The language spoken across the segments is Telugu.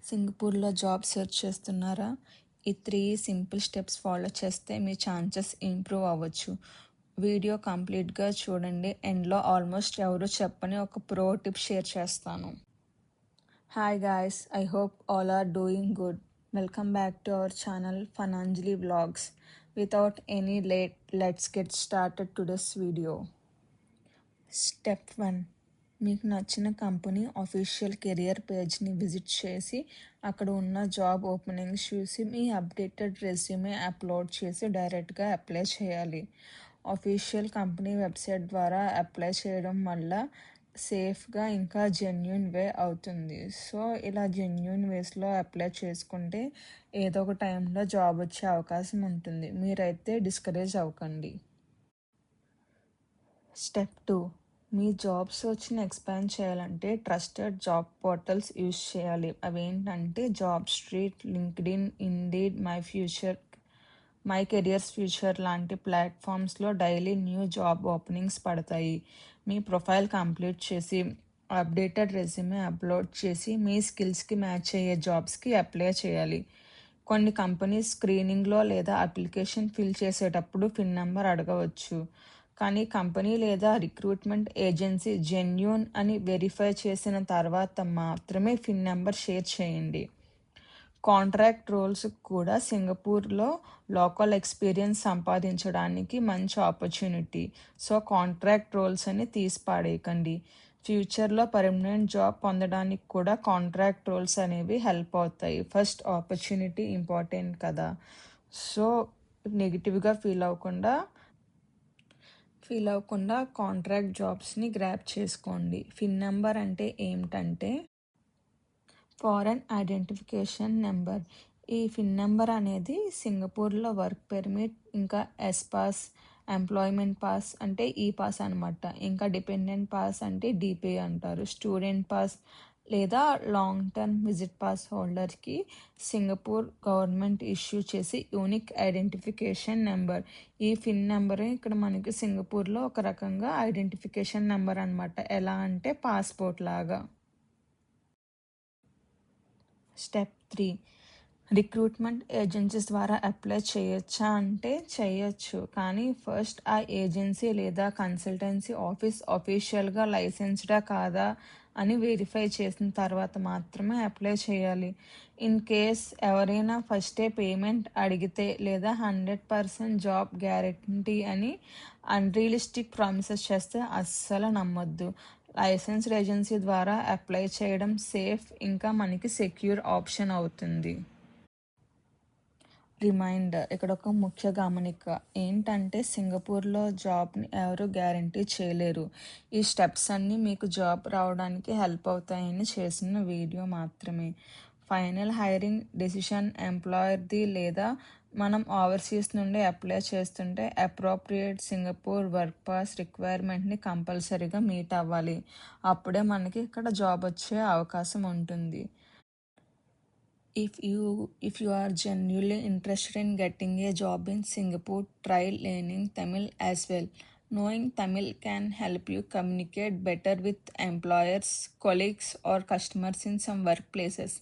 సింగపూర్లో జాబ్ సెర్చ్ చేస్తున్నారా? ఈ 3 సింపుల్ స్టెప్స్ ఫాలో చేస్తే మీ ఛాన్సెస్ ఇంప్రూవ్ అవ్వచ్చు. వీడియో కంప్లీట్గా చూడండి. ఎండ్లో ఆల్మోస్ట్ ఎవరు చెప్పని ఒక ప్రో టిప్ షేర్ చేస్తాను. Hi guys, I hope all are doing good. Welcome back to our channel Funanjali vlogs. Without any late, let's get started today's video. Step 1. మీకు నచ్చిన కంపెనీ అఫీషియల్ కెరియర్ పేజ్ని విజిట్ చేసి అక్కడ ఉన్న జాబ్ ఓపెనింగ్స్ చూసి మీ అప్డేటెడ్ రెజ్యూమే అప్లోడ్ చేసి డైరెక్ట్గా అప్లై చేయాలి. అఫీషియల్ కంపెనీ వెబ్సైట్ ద్వారా అప్లై చేయడం వల్ల సేఫ్గా ఇంకా జెన్యూన్ వే అవుతుంది. సో ఇలా జెన్యూన్ వేస్లో అప్లై చేసుకుంటే ఏదో ఒక టైంలో జాబ్ వచ్చే అవకాశం ఉంటుంది. మీరైతే డిస్కరేజ్ అవ్వకండి. స్టెప్ 2. మీ జాబ్ సర్చ్ని ఎక్స్పాండ్ చేయాలంటే ట్రస్టెడ్ జాబ్ పోర్టల్స్ యూజ్ చేయాలి. అవేంటంటే job street, LinkedIn, indeed, my careers future లాంటి ప్లాట్ఫామ్స్లో డైలీ న్యూ జాబ్ ఓపెనింగ్స్ పడతాయి. మీ ప్రొఫైల్ కంప్లీట్ చేసి అప్డేటెడ్ రెజ్యూమే అప్లోడ్ చేసి మీ స్కిల్స్కి మ్యాచ్ అయ్యే జాబ్స్కి అప్లై చేయాలి. కొన్ని కంపెనీస్ స్క్రీనింగ్లో లేదా అప్లికేషన్ ఫిల్ చేసేటప్పుడు పిన్ నెంబర్ అడగవచ్చు. కానీ కంపెనీ లేదా రిక్రూట్మెంట్ ఏజెన్సీ జెన్యూన్ అని వెరిఫై చేసిన తర్వాత మాత్రమే పిన్ నెంబర్ షేర్ చేయండి. కాంట్రాక్ట్ రోల్స్ కూడా సింగపూర్లో లోకల్ ఎక్స్పీరియన్స్ సంపాదించడానికి మంచి ఆపర్చునిటీ. సో కాంట్రాక్ట్ రోల్స్ అని తీసి పాడేయకండి. ఫ్యూచర్లో పర్మనెంట్ జాబ్ పొందడానికి కూడా కాంట్రాక్ట్ రోల్స్ అనేవి హెల్ప్ అవుతాయి. ఫస్ట్ ఆపర్చునిటీ ఇంపార్టెంట్ కదా. సో నెగిటివ్గా ఫీల్ అవ్వకుండా కాంట్రాక్ట్ జాబ్స్ని గ్రాప్ చేసుకోండి. పిన్ నెంబర్ అంటే ఏమిటంటే ఫారెన్ ఐడెంటిఫికేషన్ నెంబర్. ఈ పిన్ నెంబర్ అనేది సింగపూర్లో వర్క్ పెర్మిట్, ఇంకా ఎస్ పాస్, ఎంప్లాయ్మెంట్ పాస్ అంటే ఈ పాస్ అనమాట, ఇంకా డిపెండెంట్ పాస్ అంటే డిపి అంటారు. స్టూడెంట్ పాస్ లేదా లాంగ్ టర్మ్ విజిట్ పాస్ హోల్డర్కి సింగపూర్ గవర్నమెంట్ ఇష్యూ చేసి యూనిక్ ఐడెంటిఫికేషన్ నెంబర్. ఈ పిన్ నెంబరే ఇక్కడ మనకి సింగపూర్లో ఒక రకంగా ఐడెంటిఫికేషన్ నెంబర్ అనమాట. ఎలా అంటే పాస్పోర్ట్ లాగా. స్టెప్ 3. రిక్రూట్మెంట్ ఏజెన్సీస్ ద్వారా అప్లై చేయొచ్చా అంటే చేయొచ్చు, కానీ ఫస్ట్ ఆ ఏజెన్సీ లేదా కన్సల్టెన్సీ ఆఫీస్ అఫీషియల్గా లైసెన్స్డా కాదా అని వెరిఫై చేసిన తర్వాత మాత్రమే అప్లై చేయాలి. ఇన్ కేస్ ఎవరైనా ఫస్టే పేమెంట్ అడిగితే లేదా 100% జాబ్ గ్యారెంటీ అని అన్రియలిస్టిక్ ప్రామిసెస్ చేస్తే అస్సలు నమ్మొద్దు. లైసెన్స్డ్ ఏజెన్సీ ద్వారా అప్లై చేయడం సేఫ్, ఇంకా మనకి సెక్యూర్ ఆప్షన్ అవుతుంది. రిమైండర్, ఇక్కడ ఒక ముఖ్య గమనిక ఏంటంటే సింగపూర్లో జాబ్ని ఎవరు గ్యారంటీ చేయలేరు. ఈ స్టెప్స్ అన్నీ మీకు జాబ్ రావడానికి హెల్ప్ అవుతాయని చేసిన వీడియో మాత్రమే. ఫైనల్ హైరింగ్ డెసిషన్ ఎంప్లాయర్ది, లేదా మనం ఓవర్సీస్ నుండి అప్లై చేస్తుంటే అప్రోప్రియేట్ సింగపూర్ వర్క్ పాస్ రిక్వైర్మెంట్ని కంపల్సరీగా మీట్ అవ్వాలి. అప్పుడే మనకి ఇక్కడ జాబ్ వచ్చే అవకాశం ఉంటుంది. If you are genuinely interested in getting a job in Singapore, try learning Tamil as well. Knowing Tamil can help you communicate better with employers, colleagues, or customers in some workplaces.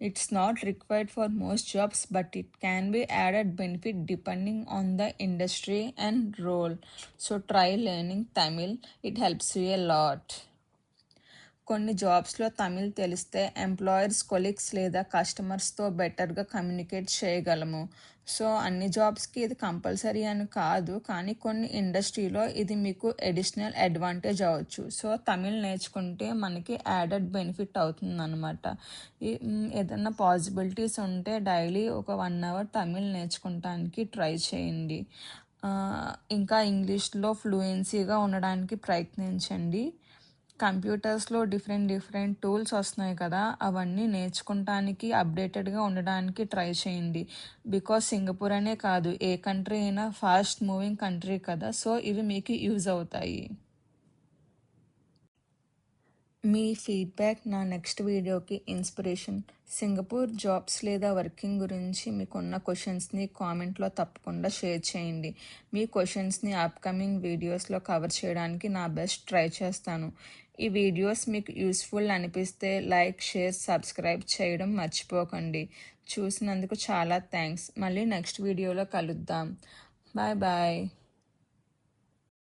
It's not required for most jobs, but it can be added benefit depending on the industry and role. So try learning Tamil. It helps you a lot. కొన్ని జాబ్స్లో తమిళ్ తెలిస్తే ఎంప్లాయర్స్, కొలీగ్స్ లేదా కస్టమర్స్తో బెటర్గా కమ్యూనికేట్ చేయగలము. సో అన్ని జాబ్స్కి ఇది కంపల్సరీ అని కాదు, కానీ కొన్ని ఇండస్ట్రీలో ఇది మీకు అడిషనల్ అడ్వాంటేజ్ అవ్వచ్చు. సో తమిళ్ నేర్చుకుంటే మనకి యాడెడ్ బెనిఫిట్ అవుతుంది అనమాట. ఏదన్నా పాసిబిలిటీస్ ఉంటే డైలీ ఒక 1 hour తమిళ్ నేర్చుకోవటానికి ట్రై చేయండి. ఇంకా ఇంగ్లీష్లో ఫ్లూయెన్సీగా ఉండడానికి ప్రయత్నించండి. కంప్యూటర్స్లో డిఫరెంట్ టూల్స్ వస్తున్నాయి కదా, అవన్నీ నేర్చుకోవటానికి అప్డేటెడ్గా ఉండడానికి ట్రై చేయండి. బికాస్ సింగపూర్ అనే కాదు, ఏ కంట్రీ అయినా ఫాస్ట్ మూవింగ్ కంట్రీ కదా. సో ఇవి మీకు యూజ్ అవుతాయి. మీ ఫీడ్బ్యాక్ నా నెక్స్ట్ వీడియోకి ఇన్స్పిరేషన్. సింగపూర్ జాబ్స్ లేదా వర్కింగ్ గురించి మీకున్న క్వశ్చన్స్ని కామెంట్లో తప్పకుండా షేర్ చేయండి. మీ క్వశ్చన్స్ని అప్కమింగ్ వీడియోస్లో కవర్ చేయడానికి నా బెస్ట్ ట్రై చేస్తాను. ఈ వీడియోస్ మీకు యూస్ఫుల్ అనిపిస్తే లైక్, షేర్, సబ్స్క్రైబ్ చేయడం మర్చిపోకండి. చూసినందుకు చాలా థ్యాంక్స్. మళ్ళీ నెక్స్ట్ వీడియోలో కలుద్దాం. Bye bye.